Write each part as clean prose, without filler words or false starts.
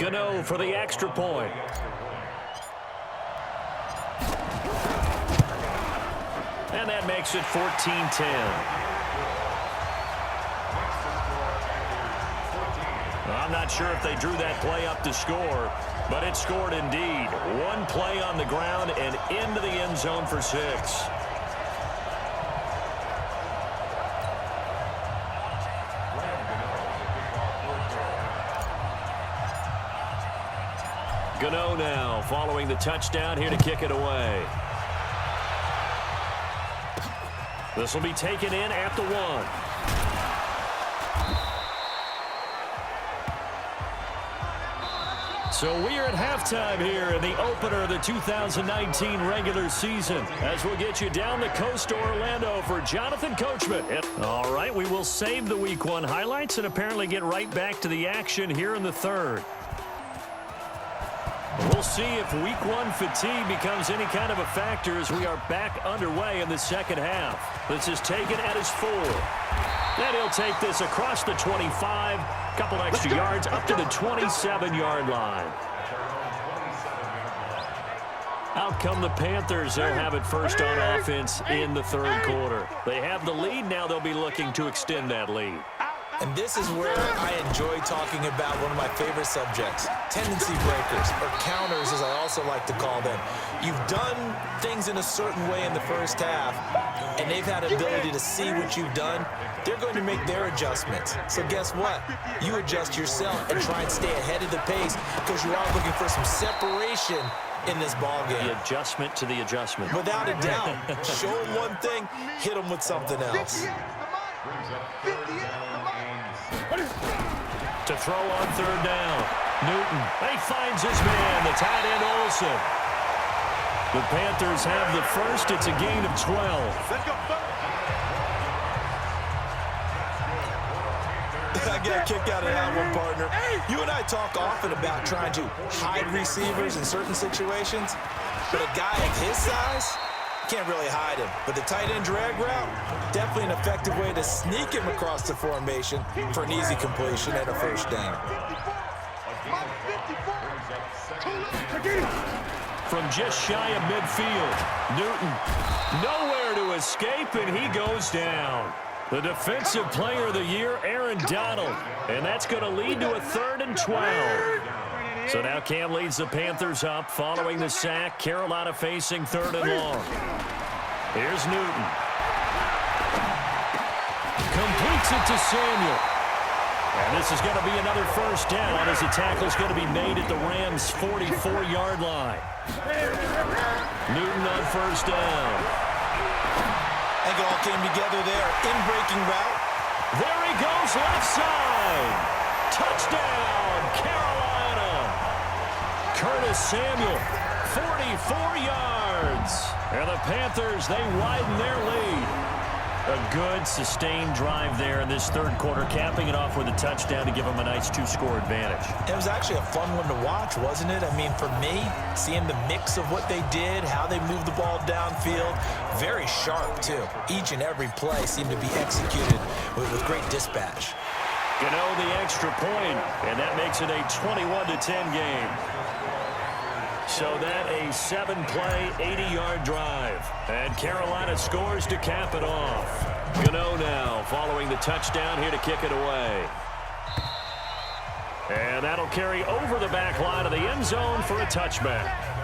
Gano for the extra point. And that makes it 14-10. I'm not sure if they drew that play up to score, but it scored indeed. One play on the ground and into the end zone for 6. Gano now following the touchdown here to kick it away. This will be taken in at the 1. So we are at halftime here in the opener of the 2019 regular season, as we'll get you down the coast to Orlando for Jonathan Coachman. All right, we will save the Week 1 highlights and apparently get right back to the action here in the third. We'll see if Week 1 fatigue becomes any kind of a factor as we are back underway in the second half. This is taken at his 4. And he'll take this across the 25, couple extra yards up to the 27-yard line. Out come the Panthers. They'll have it first on offense in the third quarter. They have the lead. Now they'll be looking to extend that lead. And this is where I enjoy talking about one of my favorite subjects, tendency breakers, or counters as I also like to call them. You've done things in a certain way in the first half, and they've had ability to see what you've done. They're going to make their adjustments. So guess what? You adjust yourself and try and stay ahead of the pace because you are looking for some separation in this ball game. The adjustment to the adjustment. Without a doubt. Show them one thing, hit them with something else. To throw on third down. Newton. He finds his man, the tight end Olsen. The Panthers have the first. It's a gain of 12. Let's go. I get a kick out of that one, partner. You and I talk often about trying to hide receivers in certain situations, but a guy of his size can't really hide him. But the tight end drag route, definitely an effective way to sneak him across the formation for an easy completion and a first down. From just shy of midfield, Newton nowhere to escape, and he goes down. The defensive player of the year, Aaron Donald. And that's going to lead to a 3rd and 12. So now Cam leads the Panthers up following the sack. Carolina facing 3rd and long. Here's Newton. Completes it to Samuel. And this is going to be another first down as the tackle is going to be made at the Rams' 44-yard line. Newton on first down. I think it all came together there. In-breaking route. There he goes, left side. Touchdown, Carolina. Curtis Samuel, 44 yards. And the Panthers, they widen their lead. A good, sustained drive there in this third quarter, capping it off with a touchdown to give them a nice 2-score advantage. It was actually a fun one to watch, wasn't it? I mean, for me, seeing the mix of what they did, how they moved the ball downfield, very sharp, too. Each and every play seemed to be executed with great dispatch. Gano the extra point, and that makes it a 21-10 game. So that a 7-play, 80-yard drive. And Carolina scores to cap it off. Gano now following the touchdown here to kick it away. And that'll carry over the back line of the end zone for a touchback.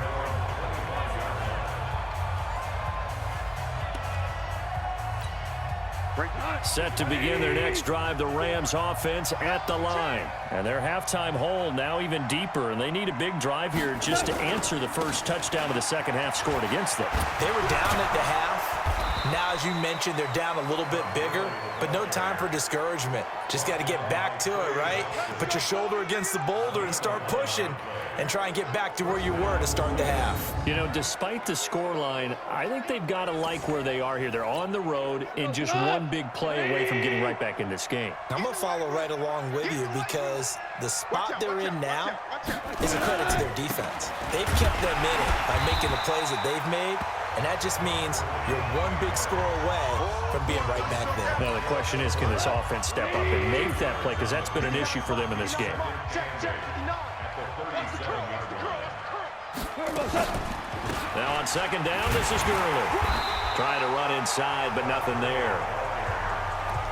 Set to begin their next drive, the Rams offense at the line. And their halftime hole now even deeper, and they need a big drive here just to answer the first touchdown of the second half scored against them. They were down at the half. Now, as you mentioned, they're down a little bit bigger, but no time for discouragement. Just got to get back to it, right? Put your shoulder against the boulder and start pushing and try and get back to where you were to start the half. You know, despite the scoreline, I think they've got to like where they are here. They're on the road and just one big play away from getting right back in this game. I'm going to follow right along with you because the spot they're in now is a credit to their defense. They've kept them in it by making the plays that they've made, and that just means you're one big score away from being right back there. Now, the question is, can this offense step up and make that play? Because that's been an issue for them in this game. Now on second down, this is Gurley. Trying to run inside, but nothing there.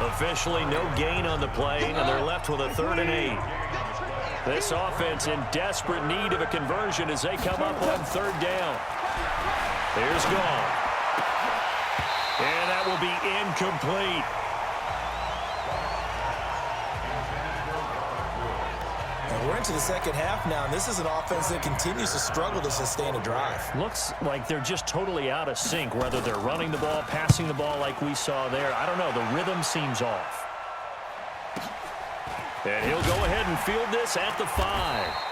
Officially no gain on the play, and they're left with a 3rd and 8. This offense in desperate need of a conversion as they come up on 3rd down. Here's Goff. And that will be incomplete. And we're into the second half now, and this is an offense that continues to struggle to sustain a drive. Looks like they're just totally out of sync, whether they're running the ball, passing the ball like we saw there. I don't know. The rhythm seems off. And he'll go ahead and field this at the 5.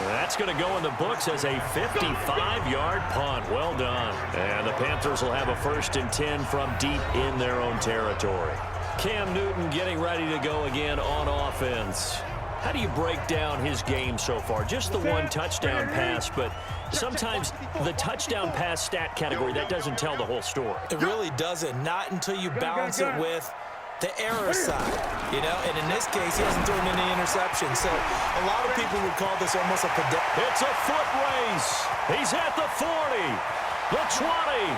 That's going to go in the books as a 55-yard punt. Well done. And the Panthers will have a 1st and 10 from deep in their own territory. Cam Newton getting ready to go again on offense. How do you break down his game so far? Just the 1 touchdown pass, but sometimes the touchdown pass stat category, that doesn't tell the whole story. It really doesn't. Not until you balance it with the error side, you know, and in this case, he hasn't thrown any interceptions. So a lot of people would call this almost a pedestrian. It's a foot race. He's at the 40, the 20.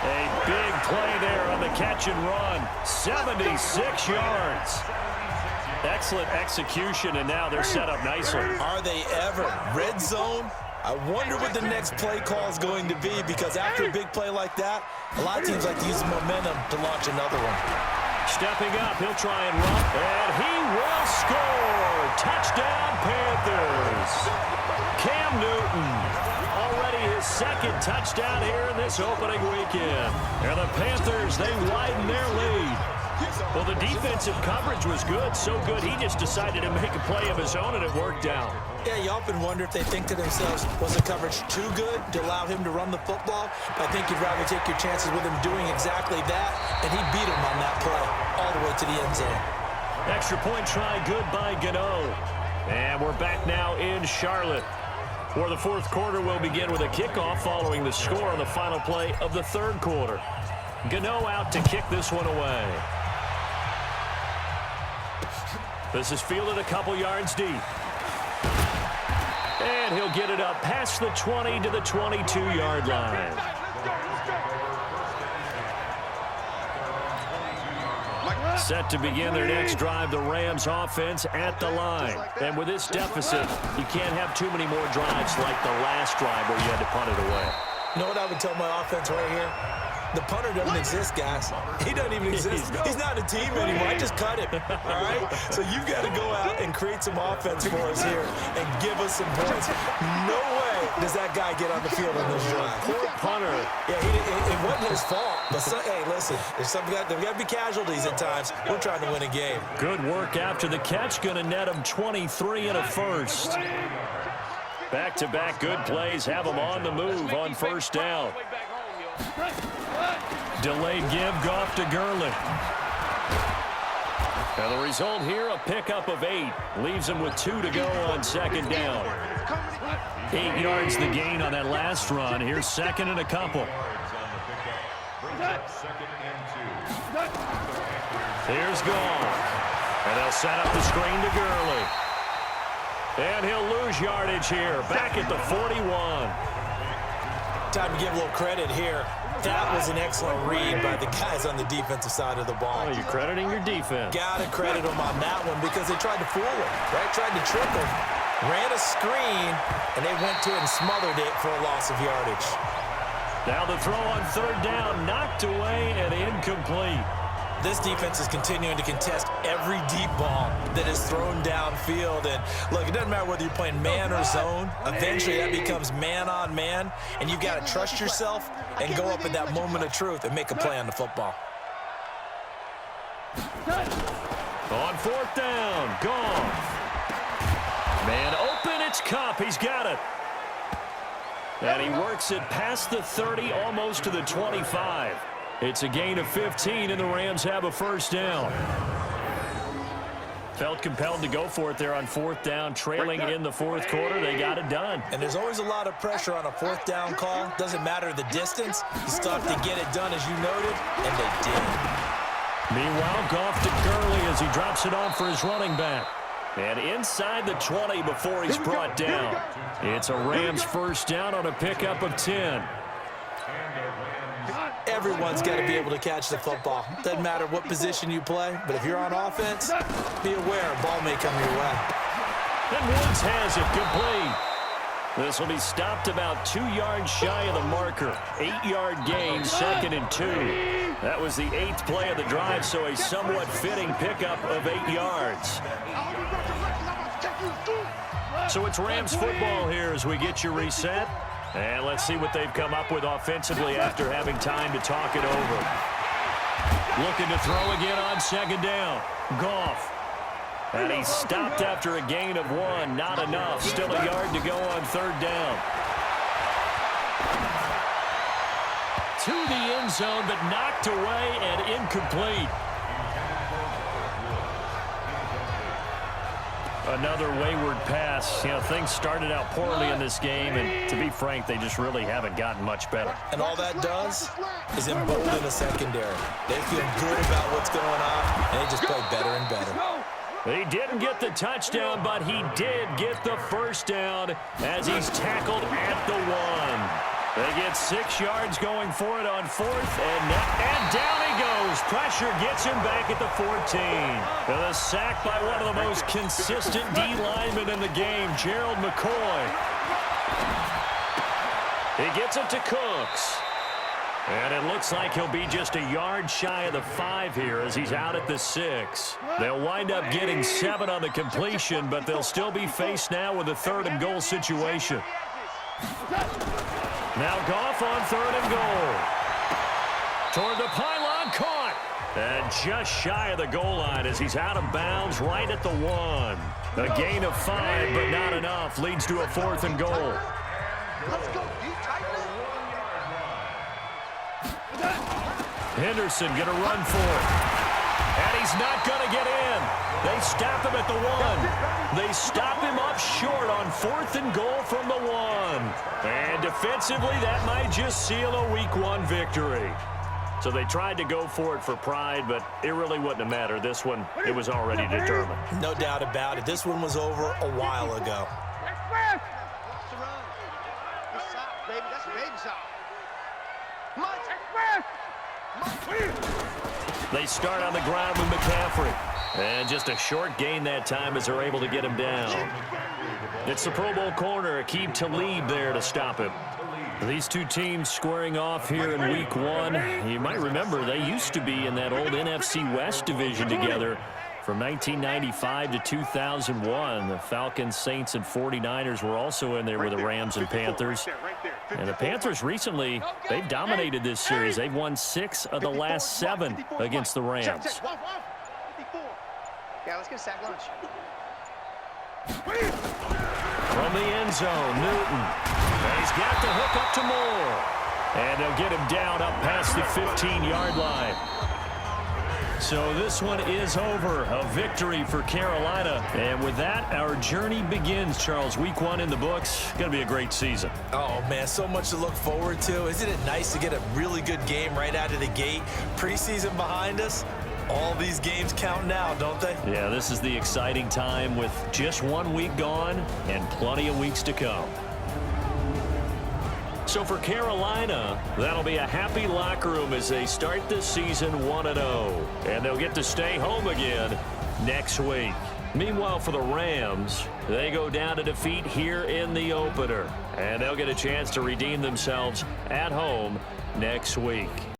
A big play there on the catch and run. 76 yards. Excellent execution, and now they're set up nicely. Are they ever? Red zone? I wonder what the next play call is going to be, because after a big play like that, a lot of teams like to use momentum to launch another one. Stepping up, he'll try and run, and he will score! Touchdown, Panthers! Cam Newton, already his 2nd touchdown here in this opening weekend. And the Panthers, they widen their lead. Well, the defensive coverage was good, so good he just decided to make a play of his own, and it worked out. Yeah, you often wonder if they think to themselves, was the coverage too good to allow him to run the football? I think you'd rather take your chances with him doing exactly that, and he beat him on that play all the way to the end zone. Extra point try, good by Gano. And we're back now in Charlotte, where the 4th quarter will begin with a kickoff following the score on the final play of the 3rd quarter. Gano out to kick this one away. This is fielded a couple yards deep. And he'll get it up past the 20 to the 22-yard line. Set to begin their next drive, the Rams offense at the line. And with this deficit, you can't have too many more drives like the last drive where you had to punt it away. You know what I would tell my offense right here? The punter doesn't exist, guys. He doesn't even exist. He's not a team anymore. I just cut him, all right? So you've got to go out and create some offense for us here and give us some points. No way does that guy get on the field on this drive. Poor punter. Yeah, it wasn't his fault. But hey, listen, there's got to be casualties at times. We're trying to win a game. Good work after the catch. Going to net him 23 and a 1st. Back-to-back good plays have him on the move on 1st down. Delayed give, Goff to Gurley. And the result here, a pickup of 8. Leaves him with 2 to go on 2nd down. 8 yards the gain on that last run. Here's 2nd and a couple. Here's Goff. And they'll set up the screen to Gurley. And he'll lose yardage here. Back at the 41. Time to give a little credit here. That was an excellent read by the guys on the defensive side of the ball. Oh, you're crediting your defense. Got to credit them on that one because they tried to fool him, right? Tried to trick him. Ran a screen, and they went to it and smothered it for a loss of yardage. Now the throw on 3rd down, knocked away and incomplete. This defense is continuing to contest every deep ball that is thrown downfield. And, look, it doesn't matter whether you're playing man or zone. Eventually, that becomes man-on-man, and you've got to trust yourself and go up at that moment of truth and make a play on the football. On 4th down, Goff. Man open, it's Kupp. He's got it. And he works it past the 30, almost to the 25. It's a gain of 15, and the Rams have a 1st down. Felt compelled to go for it there on 4th down, trailing in the 4th quarter. They got it done. And there's always a lot of pressure on a 4th down call. Doesn't matter the distance. You still have to get it done, as you noted, and they did. Meanwhile, Goff to Gurley as he drops it off for his running back. And inside the 20 before he's brought down. It's a Rams first down on a pickup of 10. Everyone's got to be able to catch the football. Doesn't matter what position you play, but if you're on offense, be aware a ball may come your way. And Woods has it complete. This will be stopped about 2 yards shy of the marker. 8-yard gain, 2nd and 2. That was the 8th play of the drive, so a somewhat fitting pickup of 8 yards. So it's Rams football here as we get you reset. And let's see what they've come up with offensively after having time to talk it over. Looking to throw again on 2nd down. Goff. And he's stopped after a gain of 1. Not enough. Still a yard to go on 3rd down. To the end zone, but knocked away and incomplete. Another wayward pass. You know, things started out poorly in this game, and to be frank, they just really haven't gotten much better. And all that does is embolden the secondary. They feel good about what's going on, and they just play better and better. He didn't get the touchdown, but he did get the first down as he's tackled at the 1. They get 6 yards going for it on 4th, and down he goes. Pressure gets him back at the 14. The sack by one of the most consistent D linemen in the game, Gerald McCoy. He gets it to Cooks. And it looks like he'll be just a yard shy of the 5 here as he's out at the 6. They'll wind up getting 7 on the completion, but they'll still be faced now with a 3rd and goal situation. Now Goff on 3rd and goal. Toward the pylon, caught. And just shy of the goal line as he's out of bounds right at the 1. A gain of 5, but not enough. Leads to a 4th and goal. Henderson going to run for it. And he's not going to get in. They stop him at the 1. They stop him up short on 4th and goal from the 1. And defensively, that might just seal a Week 1 victory. So they tried to go for it for pride, but it really wouldn't have mattered. This one, it was already determined. No doubt about it. This one was over a while ago. They start on the ground with McCaffrey. And just a short gain that time as they're able to get him down. It's the Pro Bowl corner, Aqib Talib there to stop him. These two teams squaring off here in Week 1. You might remember they used to be in that old NFC West division together from 1995 to 2001. The Falcons, Saints, and 49ers were also in there with the Rams and Panthers. And the Panthers recently, they've dominated this series. They've won 6 of the last 7 against the Rams. Yeah, let's get a sack lunch. From the end zone, Newton. And he's got the hook up to Moore. And they'll get him down up past the 15-yard line. So this one is over. A victory for Carolina. And with that, our journey begins, Charles. Week 1 in the books. Going to be a great season. Oh, man, so much to look forward to. Isn't it nice to get a really good game right out of the gate? Preseason behind us. All these games count now, don't they? Yeah, this is the exciting time with just 1 week gone and plenty of weeks to come. So for Carolina, that'll be a happy locker room as they start this season 1-0. And they'll get to stay home again next week. Meanwhile, for the Rams, they go down to defeat here in the opener. And they'll get a chance to redeem themselves at home next week.